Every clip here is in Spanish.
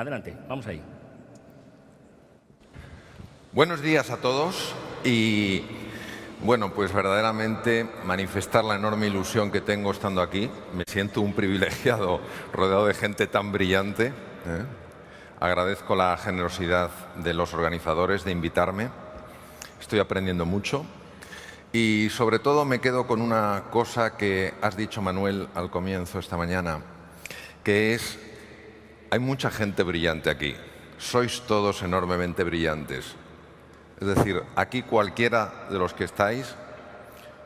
Adelante, vamos ahí. Buenos días a todos y, bueno, pues verdaderamente manifestar la enorme ilusión que tengo estando aquí. Me siento un privilegiado rodeado de gente tan brillante. Agradezco la generosidad de los organizadores de invitarme. Estoy aprendiendo mucho y sobre todo me quedo con una cosa que has dicho, Manuel, al comienzo esta mañana, que es: hay mucha gente brillante aquí. Sois todos enormemente brillantes. Es decir, aquí cualquiera de los que estáis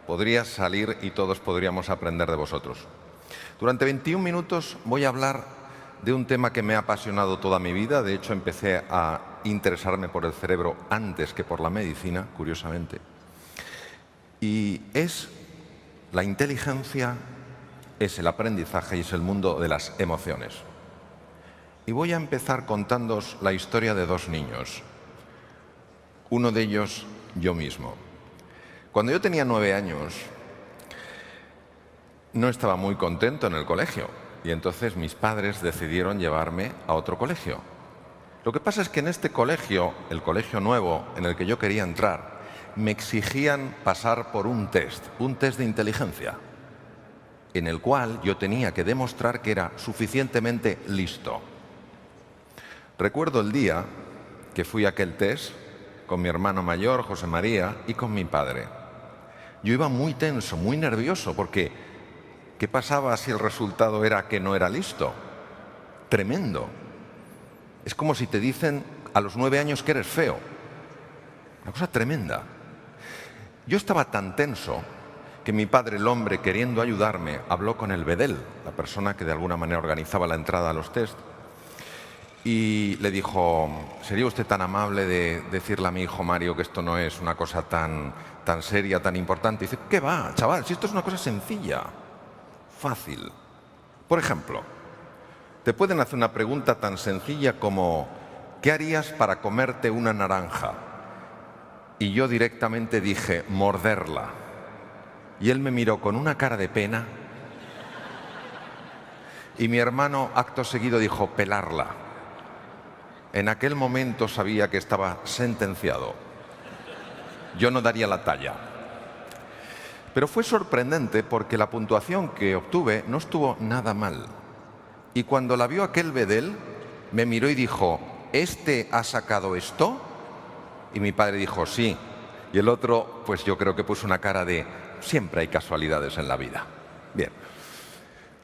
podría salir y todos podríamos aprender de vosotros. Durante 21 minutos voy a hablar de un tema que me ha apasionado toda mi vida. De hecho, empecé a interesarme por el cerebro antes que por la medicina, curiosamente. Y es la inteligencia, es el aprendizaje y es el mundo de las emociones. Y voy a empezar contándoos la historia de dos niños. Uno de ellos, yo mismo. Cuando yo tenía 9 años, no estaba muy contento en el colegio y entonces mis padres decidieron llevarme a otro colegio. Lo que pasa es que en este colegio, el colegio nuevo en el que yo quería entrar, me exigían pasar por un test de inteligencia, en el cual yo tenía que demostrar que era suficientemente listo. Recuerdo el día que fui a aquel test con mi hermano mayor, José María, y con mi padre. Yo iba muy tenso, muy nervioso, porque ¿qué pasaba si el resultado era que no era listo? Tremendo. Es como si te dicen a los 9 años que eres feo. Una cosa tremenda. Yo estaba tan tenso que mi padre, el hombre, queriendo ayudarme, habló con el bedel, la persona que de alguna manera organizaba la entrada a los test, y le dijo: ¿sería usted tan amable de decirle a mi hijo Mario que esto no es una cosa tan seria, tan importante? Y dice: ¿qué va, chaval? Si esto es una cosa sencilla, fácil. Por ejemplo, te pueden hacer una pregunta tan sencilla como: ¿qué harías para comerte una naranja? Y yo directamente dije: morderla. Y él me miró con una cara de pena. Y mi hermano, acto seguido, dijo: pelarla. En aquel momento sabía que estaba sentenciado. Yo no daría la talla. Pero fue sorprendente porque la puntuación que obtuve no estuvo nada mal. Y cuando la vio aquel bedel, me miró y dijo: ¿este ha sacado esto? Y mi padre dijo: sí. Y el otro, pues yo creo que puso una cara de: siempre hay casualidades en la vida. Bien.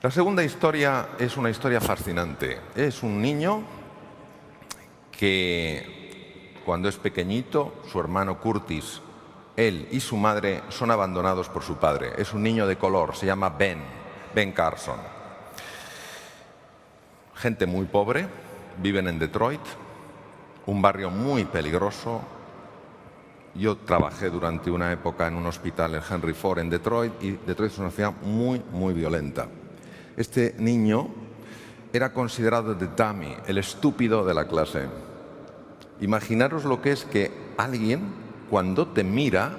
La segunda historia es una historia fascinante. Es un niño que, cuando es pequeñito, su hermano Curtis, él y su madre son abandonados por su padre. Es un niño de color, se llama Ben Carson. Gente muy pobre, viven en Detroit, un barrio muy peligroso. Yo trabajé durante una época en un hospital, el Henry Ford, en Detroit, y Detroit es una ciudad muy violenta. Este niño era considerado the dummy, el estúpido de la clase. Imaginaros lo que es que alguien, cuando te mira,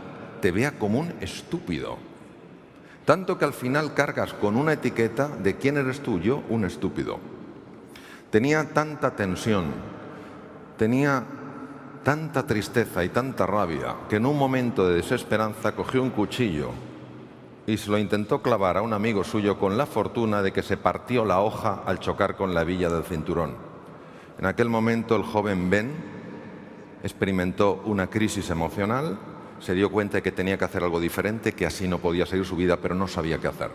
te vea como un estúpido. Tanto que al final cargas con una etiqueta de quién eres tú. Yo, un estúpido. Tenía tanta tensión, tenía tanta tristeza y tanta rabia, que en un momento de desesperanza cogió un cuchillo y se lo intentó clavar a un amigo suyo, con la fortuna de que se partió la hoja al chocar con la hebilla del cinturón. En aquel momento el joven Ben experimentó una crisis emocional, se dio cuenta de que tenía que hacer algo diferente, que así no podía seguir su vida, pero no sabía qué hacer.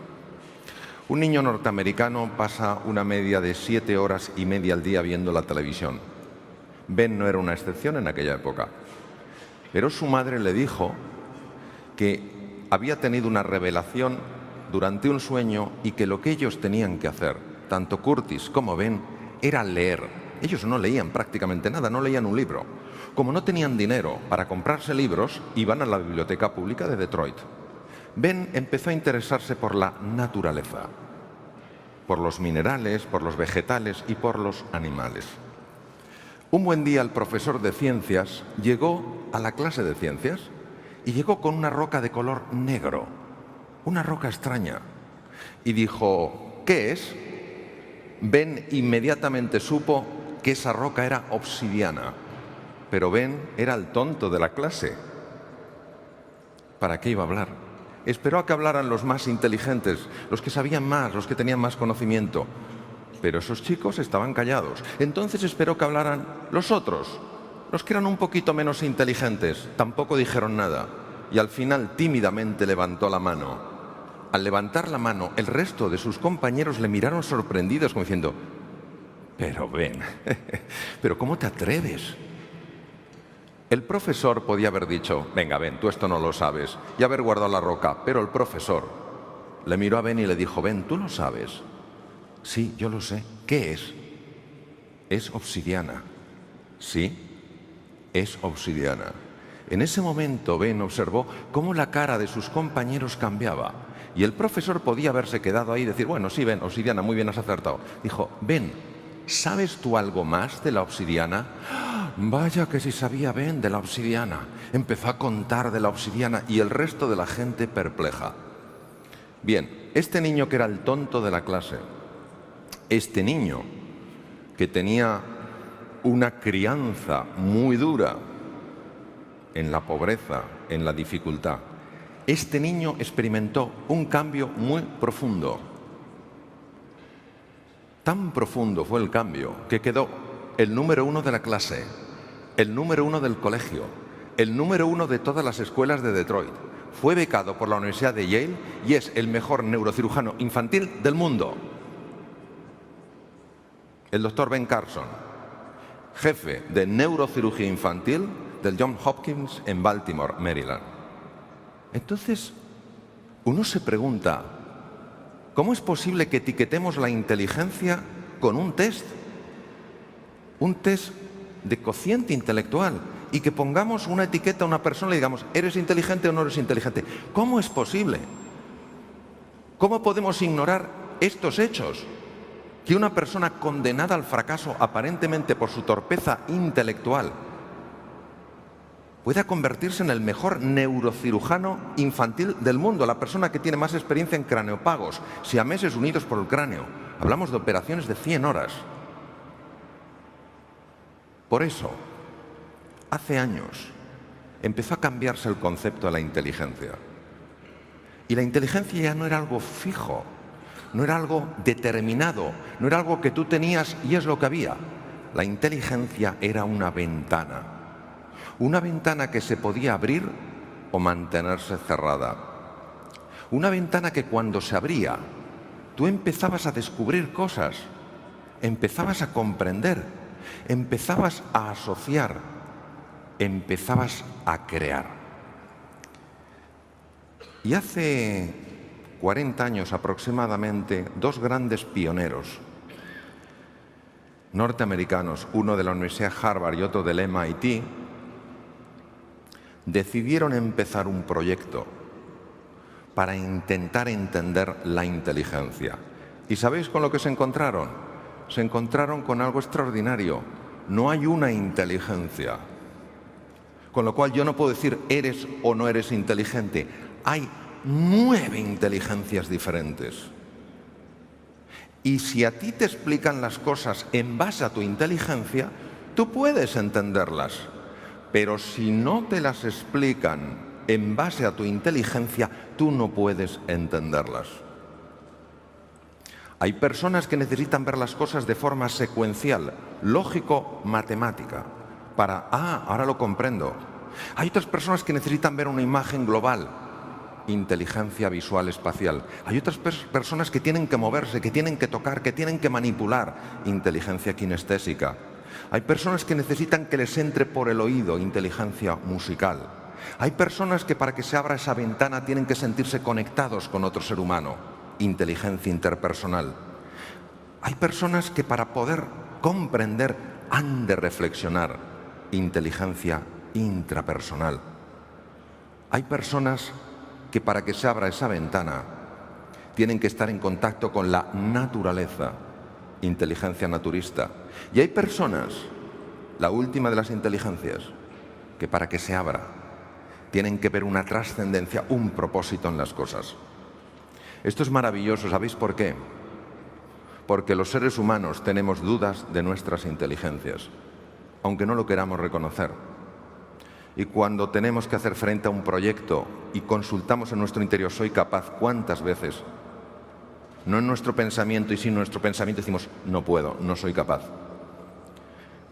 Un niño norteamericano pasa una media de 7 horas y media al día viendo la televisión. Ben no era una excepción en aquella época, pero su madre le dijo que había tenido una revelación durante un sueño y que lo que ellos tenían que hacer, tanto Curtis como Ben, era leer. Ellos no leían prácticamente nada, no leían un libro. Como no tenían dinero para comprarse libros, iban a la biblioteca pública de Detroit. Ben empezó a interesarse por la naturaleza, por los minerales, por los vegetales y por los animales. Un buen día el profesor de ciencias llegó a la clase de ciencias y llegó con una roca de color negro, una roca extraña, y dijo: ¿qué es? Ben inmediatamente supo que esa roca era obsidiana. Pero Ben era el tonto de la clase. ¿Para qué iba a hablar? Esperó a que hablaran los más inteligentes, los que sabían más, los que tenían más conocimiento. Pero esos chicos estaban callados. Entonces esperó que hablaran los otros, los que eran un poquito menos inteligentes. Tampoco dijeron nada. Y al final tímidamente levantó la mano. Al levantar la mano, el resto de sus compañeros le miraron sorprendidos como diciendo: pero Ben, ¿pero cómo te atreves? El profesor podía haber dicho: venga, Ben, tú esto no lo sabes, y haber guardado la roca. Pero el profesor le miró a Ben y le dijo: Ben, ¿tú lo sabes? Sí, yo lo sé. ¿Qué es? Es obsidiana. Sí, es obsidiana. En ese momento Ben observó cómo la cara de sus compañeros cambiaba. Y el profesor podía haberse quedado ahí y decir: bueno, sí, Ben, obsidiana, muy bien, has acertado. Dijo: Ben, ¿sabes tú algo más de la obsidiana? Vaya que sí sabía Ben de la obsidiana. Empezó a contar de la obsidiana y el resto de la gente perpleja. Bien, este niño que era el tonto de la clase, este niño que tenía una crianza muy dura en la pobreza, en la dificultad, este niño experimentó un cambio muy profundo. Tan profundo fue el cambio que quedó el número 1 de la clase, el número 1 del colegio, el número 1 de todas las escuelas de Detroit. Fue becado por la Universidad de Yale y es el mejor neurocirujano infantil del mundo. El doctor Ben Carson, jefe de neurocirugía infantil del Johns Hopkins en Baltimore, Maryland. Entonces, uno se pregunta: ¿cómo es posible que etiquetemos la inteligencia con un test? Un test de cociente intelectual, y que pongamos una etiqueta a una persona y digamos: ¿eres inteligente o no eres inteligente? ¿Cómo es posible? ¿Cómo podemos ignorar estos hechos? Que una persona condenada al fracaso aparentemente por su torpeza intelectual pueda convertirse en el mejor neurocirujano infantil del mundo, la persona que tiene más experiencia en craneopagos, siameses unidos por el cráneo. Hablamos de operaciones de 100 horas. Por eso, hace años, empezó a cambiarse el concepto de la inteligencia. Y la inteligencia ya no era algo fijo, no era algo determinado, no era algo que tú tenías y es lo que había. La inteligencia era una ventana que se podía abrir o mantenerse cerrada. Una ventana que cuando se abría, tú empezabas a descubrir cosas, empezabas a comprender, empezabas a asociar, empezabas a crear. Y hace 40 años aproximadamente, dos grandes pioneros norteamericanos, uno de la Universidad Harvard y otro del MIT, decidieron empezar un proyecto para intentar entender la inteligencia. ¿Y sabéis con lo que se encontraron? Se encontraron con algo extraordinario. No hay una inteligencia. Con lo cual yo no puedo decir eres o no eres inteligente. Hay 9 inteligencias diferentes. Y si a ti te explican las cosas en base a tu inteligencia, tú puedes entenderlas. Pero si no te las explican en base a tu inteligencia, tú no puedes entenderlas. Hay personas que necesitan ver las cosas de forma secuencial, lógico-matemática, para, ahora lo comprendo. Hay otras personas que necesitan ver una imagen global, inteligencia visual espacial. Hay otras personas que tienen que moverse, que tienen que tocar, que tienen que manipular, inteligencia kinestésica. Hay personas que necesitan que les entre por el oído, inteligencia musical. Hay personas que para que se abra esa ventana tienen que sentirse conectados con otro ser humano, inteligencia interpersonal. Hay personas que para poder comprender han de reflexionar, inteligencia intrapersonal. Hay personas que para que se abra esa ventana tienen que estar en contacto con la naturaleza, inteligencia naturista. Y hay personas, la última de las inteligencias, que para que se abra tienen que ver una trascendencia, un propósito en las cosas. Esto es maravilloso, ¿sabéis por qué? porque los seres humanos tenemos dudas de nuestras inteligencias, aunque no lo queramos reconocer. Y cuando tenemos que hacer frente a un proyecto y consultamos en nuestro interior, ¿soy capaz? ¿Cuántas veces? No en nuestro pensamiento, y sin nuestro pensamiento decimos, no puedo, no soy capaz.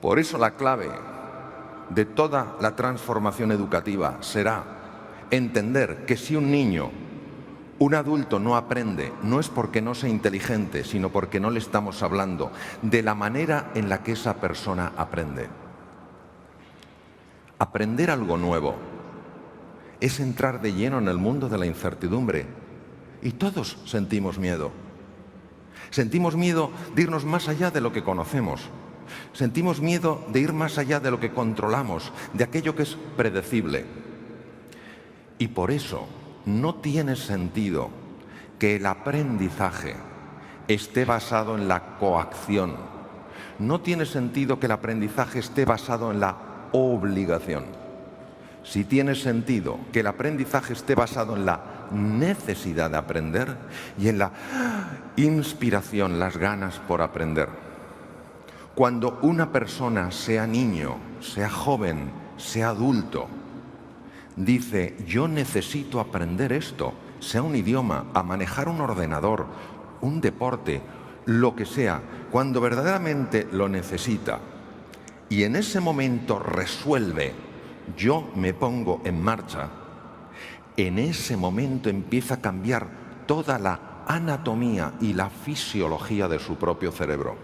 Por eso la clave de toda la transformación educativa será entender que si un niño, un adulto no aprende, no es porque no sea inteligente, sino porque no le estamos hablando de la manera en la que esa persona aprende. Aprender algo nuevo es entrar de lleno en el mundo de la incertidumbre. Y todos sentimos miedo. Sentimos miedo de irnos más allá de lo que conocemos. Sentimos miedo de ir más allá de lo que controlamos, de aquello que es predecible. Y por eso no tiene sentido que el aprendizaje esté basado en la coacción. No tiene sentido que el aprendizaje esté basado en la obligación. Sí tiene sentido que el aprendizaje esté basado en la necesidad de aprender y en la inspiración, las ganas por aprender. Cuando una persona, sea niño, sea joven, sea adulto, dice, yo necesito aprender esto, sea un idioma, a manejar un ordenador, un deporte, lo que sea, cuando verdaderamente lo necesita y en ese momento resuelve, yo me pongo en marcha, en ese momento empieza a cambiar toda la anatomía y la fisiología de su propio cerebro.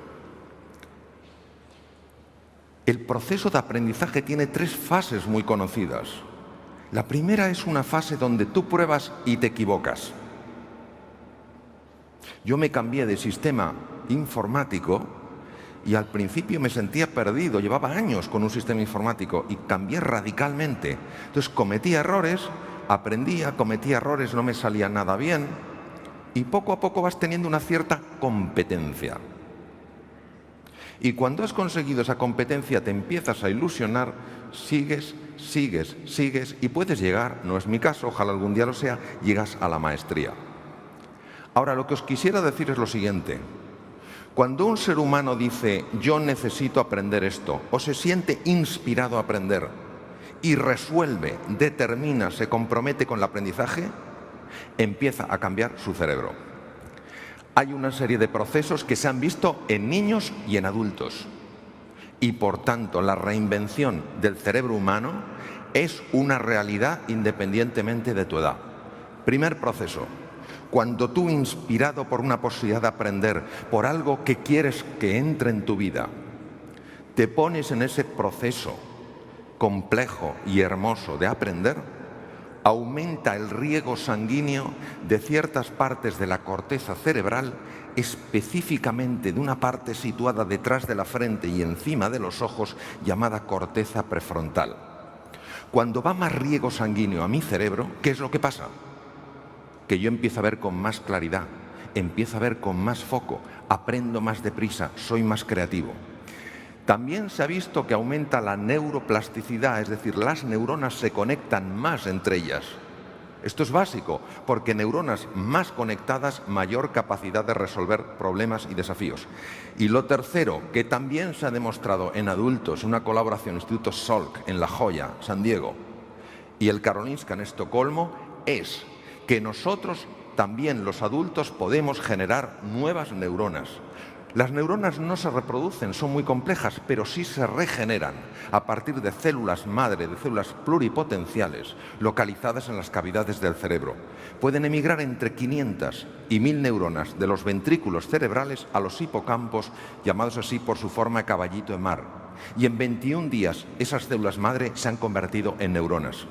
El proceso de aprendizaje tiene 3 fases muy conocidas. La primera es una fase donde tú pruebas y te equivocas. Yo me cambié de sistema informático y al principio me sentía perdido, llevaba años con un sistema informático y cambié radicalmente. Entonces cometía errores, aprendía, cometía errores, no me salía nada bien y poco a poco vas teniendo una cierta competencia. Y cuando has conseguido esa competencia te empiezas a ilusionar, sigues y puedes llegar, no es mi caso, ojalá algún día lo sea, llegas a la maestría. Ahora, lo que os quisiera decir es lo siguiente. Cuando un ser humano dice, yo necesito aprender esto, o se siente inspirado a aprender, y resuelve, determina, se compromete con el aprendizaje, empieza a cambiar su cerebro. Hay una serie de procesos que se han visto en niños y en adultos. Y por tanto, la reinvención del cerebro humano es una realidad independientemente de tu edad. Primer proceso. Cuando tú, inspirado por una posibilidad de aprender, por algo que quieres que entre en tu vida, te pones en ese proceso complejo y hermoso de aprender, aumenta el riego sanguíneo de ciertas partes de la corteza cerebral, específicamente de una parte situada detrás de la frente y encima de los ojos, llamada corteza prefrontal. Cuando va más riego sanguíneo a mi cerebro, ¿qué es lo que pasa? Que yo empiezo a ver con más claridad, empiezo a ver con más foco, aprendo más deprisa, soy más creativo. También se ha visto que aumenta la neuroplasticidad, es decir, las neuronas se conectan más entre ellas. Esto es básico, porque neuronas más conectadas, mayor capacidad de resolver problemas y desafíos. Y lo tercero, que también se ha demostrado en adultos, una colaboración Instituto Salk en La Joya, San Diego, y el Karolinska en Estocolmo, es que nosotros también, los adultos, podemos generar nuevas neuronas. Las neuronas no se reproducen, son muy complejas, pero sí se regeneran a partir de células madre, de células pluripotenciales localizadas en las cavidades del cerebro. Pueden emigrar entre 500 y 1000 neuronas de los ventrículos cerebrales a los hipocampos, llamados así por su forma de caballito de mar. Y en 21 días esas células madre se han convertido en neuronas.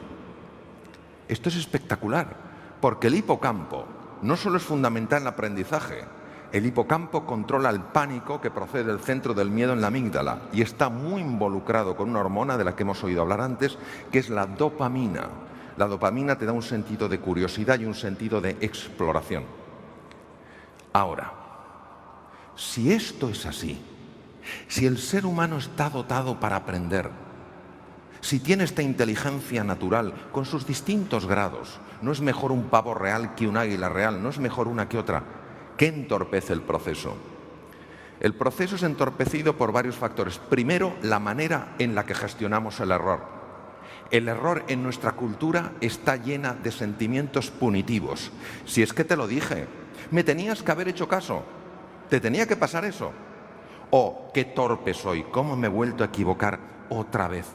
Esto es espectacular, porque el hipocampo no solo es fundamental en el aprendizaje. El hipocampo controla el pánico que procede del centro del miedo en la amígdala y está muy involucrado con una hormona de la que hemos oído hablar antes, que es la dopamina. La dopamina te da un sentido de curiosidad y un sentido de exploración. Ahora, si esto es así, si el ser humano está dotado para aprender, si tiene esta inteligencia natural con sus distintos grados, no es mejor un pavo real que un águila real, no es mejor una que otra. ¿Qué entorpece el proceso? El proceso es entorpecido por varios factores. Primero, la manera en la que gestionamos el error. El error en nuestra cultura está llena de sentimientos punitivos. Si es que te lo dije, me tenías que haber hecho caso, te tenía que pasar eso. O qué torpe soy, cómo me he vuelto a equivocar otra vez.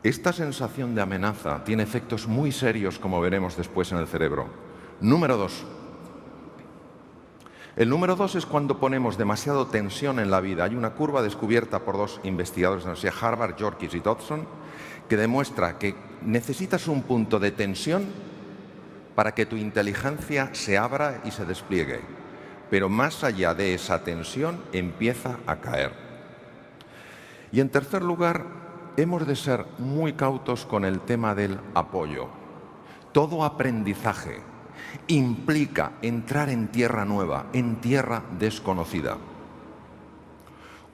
Esta sensación de amenaza tiene efectos muy serios, como veremos después en el cerebro. Número 2. El número 2 es cuando ponemos demasiada tensión en la vida. Hay una curva descubierta por dos investigadores de la Universidad de Harvard, Yorkis y Dodson, que demuestra que necesitas un punto de tensión para que tu inteligencia se abra y se despliegue. Pero más allá de esa tensión empieza a caer. Y en tercer lugar, hemos de ser muy cautos con el tema del apoyo. Todo aprendizaje implica entrar en tierra nueva, en tierra desconocida.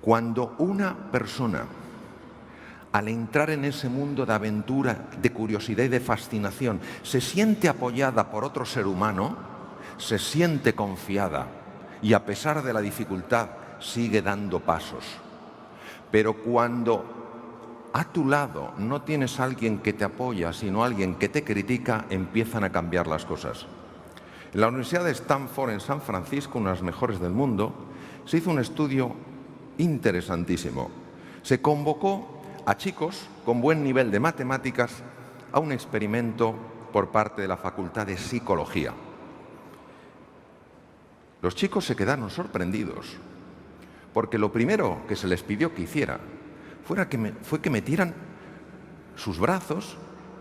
Cuando una persona, al entrar en ese mundo de aventura, de curiosidad y de fascinación, se siente apoyada por otro ser humano, se siente confiada y a pesar de la dificultad sigue dando pasos. Pero cuando a tu lado no tienes a alguien que te apoya, sino alguien que te critica, empiezan a cambiar las cosas. En la Universidad de Stanford, en San Francisco, una de las mejores del mundo, se hizo un estudio interesantísimo. Se convocó a chicos con buen nivel de matemáticas a un experimento por parte de la Facultad de Psicología. Los chicos se quedaron sorprendidos, porque lo primero que se les pidió que hiciera fue que metieran sus brazos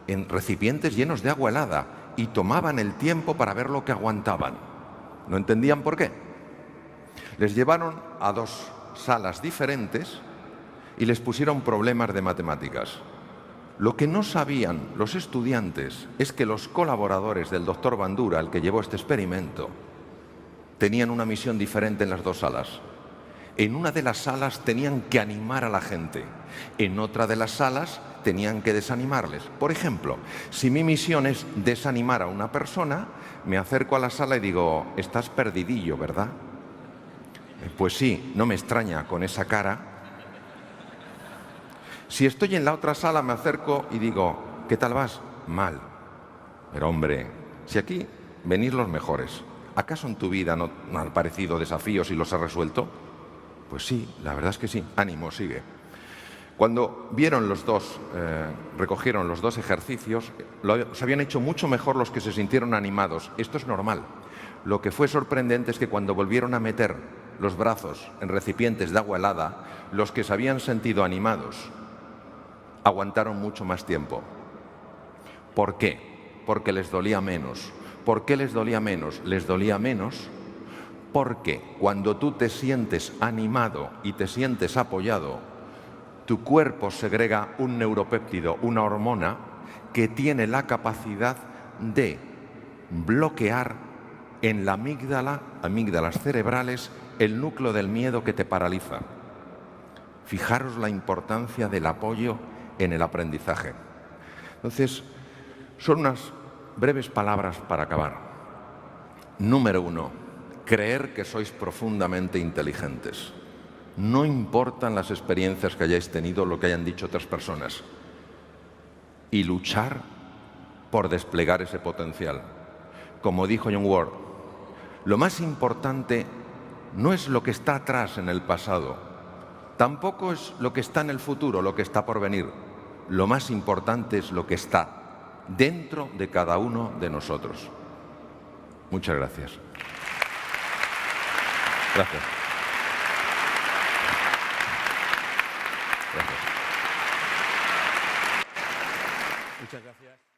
en recipientes llenos de agua helada y tomaban el tiempo para ver lo que aguantaban. ¿No entendían por qué? Les llevaron a dos salas diferentes y les pusieron problemas de matemáticas. Lo que no sabían los estudiantes es que los colaboradores del doctor Bandura, el que llevó este experimento, tenían una misión diferente en las dos salas. En una de las salas tenían que animar a la gente, en otra de las salas tenían que desanimarles. Por ejemplo, si mi misión es desanimar a una persona, me acerco a la sala y digo, estás perdidillo, ¿verdad? Pues sí, no me extraña con esa cara. Si estoy en la otra sala, me acerco y digo, ¿qué tal vas? Mal. Pero hombre, si aquí venís los mejores, ¿acaso en tu vida no han aparecido desafíos y los has resuelto? Pues sí, la verdad es que sí. Ánimo, sigue. Cuando vieron los dos, recogieron los dos ejercicios, se habían hecho mucho mejor los que se sintieron animados. Esto es normal. Lo que fue sorprendente es que cuando volvieron a meter los brazos en recipientes de agua helada, los que se habían sentido animados aguantaron mucho más tiempo. ¿Por qué? Porque les dolía menos. ¿Por qué les dolía menos? Les dolía menos porque cuando tú te sientes animado y te sientes apoyado, tu cuerpo segrega un neuropéptido, una hormona, que tiene la capacidad de bloquear en la amígdala, amígdalas cerebrales, el núcleo del miedo que te paraliza. Fijaros la importancia del apoyo en el aprendizaje. Entonces, son unas breves palabras para acabar. Número 1. Creer que sois profundamente inteligentes. No importan las experiencias que hayáis tenido, lo que hayan dicho otras personas. Y luchar por desplegar ese potencial. Como dijo John Ward, lo más importante no es lo que está atrás en el pasado, tampoco es lo que está en el futuro, lo que está por venir. Lo más importante es lo que está dentro de cada uno de nosotros. Muchas gracias. Gracias. Gracias. Muchas gracias.